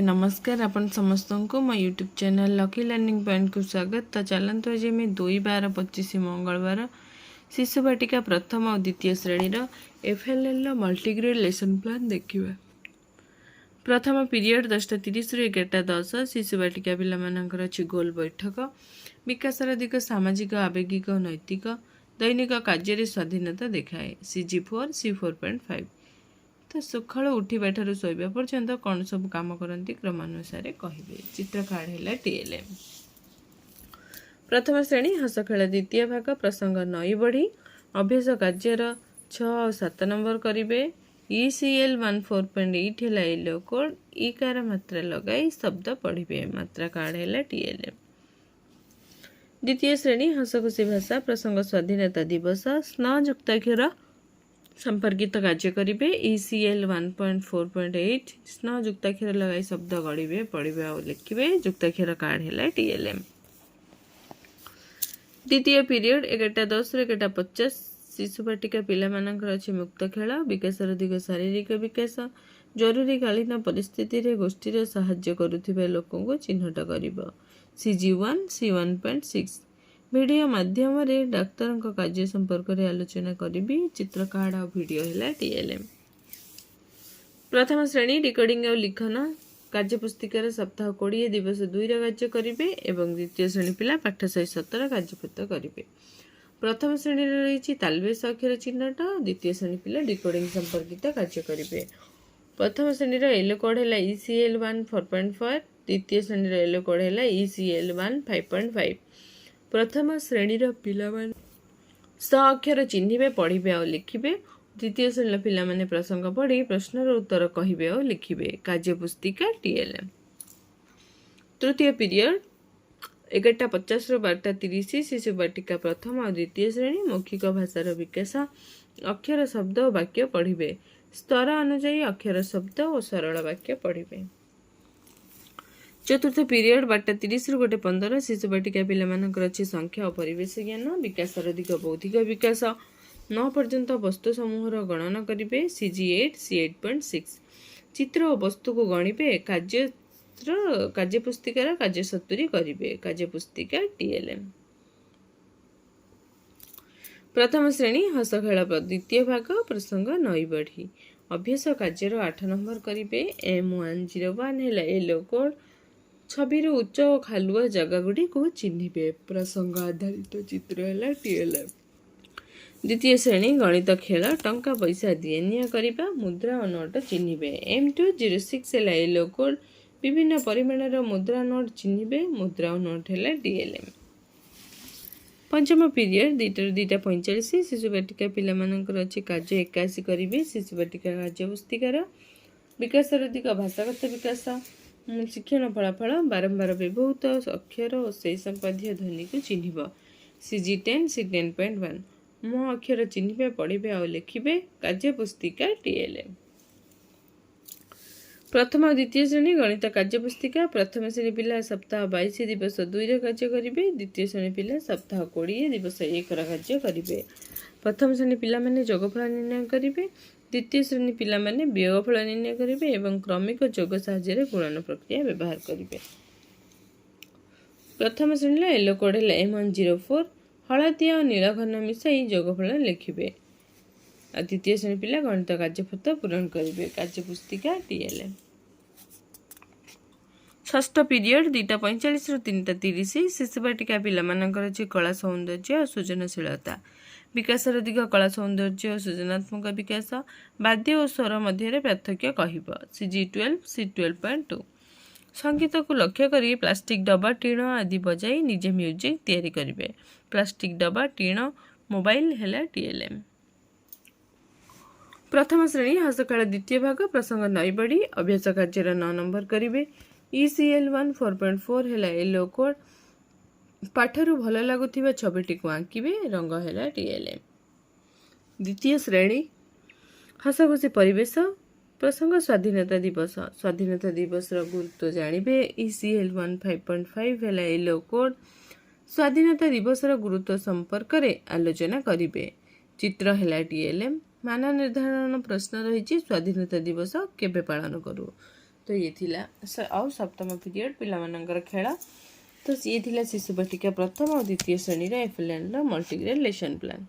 हाय नमस्कार आपण समस्त को मो YouTube channel lucky learning point को स्वागत। तो चलते आज आम 2/12/25 मंगलवार शिशु बाटिका प्रथम और द्वितीय श्रेणी FLL मल्टीग्रेड लेसन प्लान देखा। प्रथम पीरियड 10:30 रु 11:10 शिशु बाटिका पिलामानंकर अछि गोल बैठक विकासर दिग सामाजिक आवेगिक और नैतिक दैनिक कार्य स्वाधीनता देखाए CG4 C4.5। तो सकाल उठा ठार शोवा पर्यंत कौन सब कम करती क्रमानुसार कहे। चित्र कार्ड है TLM। प्रथम श्रेणी हस खेल द्वितीय भाग प्रसंग नई बढ़ी अभ्यास कार्यर 6 और 7 नंबर करेंगे। ECL 14.8 है येलो कोड ईकार मात्रा लगाई शब्द पढ़े। मात्रा कार्ड है TLM। द्वितीय श्रेणी हस खुशी भाषा प्रसंग स्वाधीनता दिवस स्न युक्ताक्षर संपर्कित कार्य करेंगे। ECL 1.4.8 स्न युक्ताक्षर लगाई शब्द गढ़े पढ़े और लिखे। युक्ताक्षर कार्ड है TLM। द्वितीय पीरियड 11:10 रु 11:50 शिशु बाटिका पिलामानंकर अछि मुक्त खेल विकासर दिग शारीरिक विकास जरूरीकालीन परिस्थिति रे गोष्ठी साहाय्य करुथिबा लोकों को चिन्हट करिबो। CG1 C1.6 वीडियो माध्यम रे डाक्तर कार्य संपर्क रे आलोचना करी। चित्र कार्ड और वीडियो है TLM। प्रथम श्रेणी रिकॉर्डिंग और लिखन कार्यपुस्तिकार सप्ताह 20 दिवस 2 कार्य करेंगे एवं द्वितीय श्रेणी पिला पाठ 117 कार्यपुत करेंगे। प्रथम श्रेणी रही तालबेस अक्षर चिन्हट द्वितीय श्रेणी पिला रिकॉर्डिंग संपर्कित कार्य करेंगे। प्रथम श्रेणी येलो कोड है ECL 1.4.4 द्वितीय श्रेणी येलो कोड है ECL 1.5.5। प्रथम श्रेणी पिला स अक्षर चिन्हे पढ़े और लिखे। द्वितीय श्रेणी पिला माने प्रसंग पढ़ी प्रश्नर उत्तर कहे और लिखे। कार्यपुस्तिका TLM। तृतीय पीरियड 11:50 रु 12:30 शिशु बाटिका प्रथम और द्वितीय श्रेणी मौखिक भाषार विकास अक्षर शब्द और वाक्य पढ़े। स्तर अनुଯାयी अक्षर शब्द और सरल वाक्य पढ़े। चतुर्थ पीरियड 12:30 रु 1:15 शिशु बाटिका पिलामानंकर अछि संख्या और परिवेश ज्ञान विकासर दिग बौद्धिक विकास 9 पर्यंत वस्तु समूहर गणना करेंगे। CG8 C8.6 चित्र और वस्तु को गणिबे कार्यपुस्तिकार कार्य 70 करेंगे। कार्यपुस्तिका TLM। प्रथम श्रेणी हस खेल द्वितीय भाग प्रसंग नई बढ़ी अभ्यास कार्यर 8 नंबर करेंगे। M101 है येलो कोड छवि उच्च और खालुआ जगह गुड़ी को चिन्हे। प्रसंग आधारित चित्र है TLM। द्वितीय श्रेणी गणित खेल टंका पैसा दिए करने मुद्रा और नोट चिन्हे। M206 है येलो कोड विभिन्न परिमाणर मुद्रा नोट चिन्हे। मुद्रा और नोट है TLM। पंचम पीरियड 2:45 शिशु बाटिका पिलामानंकर अछि कार्य 81 करेंगे। शिशु बाटिका कार्य पुस्तिकार विकासर दिग भाषागत विकास शिक्षण फलाफल बारंबार व्यवहृत अक्षर और से संपाद्य ध्वनि को चिन्ह। CG10 C10.1 मो अक्षर चिन्हे पढ़े और लिखे। कार्यपुस्तिका TLM। प्रथम और द्वितीय श्रेणी गणित कार्यपुस्तिका प्रथम श्रेणी पिला सप्ताह 22 दिवस 2 कार्य करेंगे। द्वितीय श्रेणी पिला सप्ताह 20 दिवस 1 कार्य करेंगे। प्रथम श्रेणी पिला माने जोगफल निर्णय करेंगे। द्वितीय श्रेणी पिला माने वियोगफल निर्णय करेंगे एवं क्रमिक जोग साहाय्य गुणन प्रक्रिया व्यवहार करेंगे। प्रथम श्रेणी येलो कोड है M104 हलदिया और नील घन मिसाई जोगफल लिखे। द्वितीय श्रेणी पिला गणित कार्यपथ पूरण करेंगे। कार्यपुस्तिका TLM। षष्ठ पीरियड 2:45 रु 3:30 शिशु बाटिका पिलामानंकर अछि कला सौंदर्य और सृजनशीलता विकासर दिग कला सौंदर्य और सृजनात्मक विकास वाद्य और स्वर मध्य पार्थक्य कहब। CG12 C12.2 संगीत को लक्ष्य करी प्लास्टिक डब्बा टीण आदि बजाई निजे म्यूजिक तैयारी करेंगे। प्लास्टिक डब्बा टीण मोबाइल है TLM। प्रथम श्रेणी हस खेल द्वितीय भाग प्रसंग नई बढ़ी अभ्यास कार्यर 9 नंबर करेंगे। ECL 1.4 है येलो कोड पाठरू भल लगुवा छविटी को आंकिबे रंग है TLM। द्वितीय श्रेणी हस खुशी परिवेश प्रसंग स्वाधीनता दिवस गुरुत्व जानवे। ECL 1.5.5 है येलो कोड स्वाधीनता दिवस गुरुत्व संपर्क में आलोचना करेंगे। चित्र है TLM। मान निर्धारण प्रश्न रही स्वाधीनता दिवस केबे पालन करू। तो तो ये थिला आउ सप्तम पीरियड पिलामानंकर खेल। तो सी थिला शिशु बाटिका प्रथम और द्वितीय श्रेणी एफएलएन मल्टीग्रेड लेसन प्लान।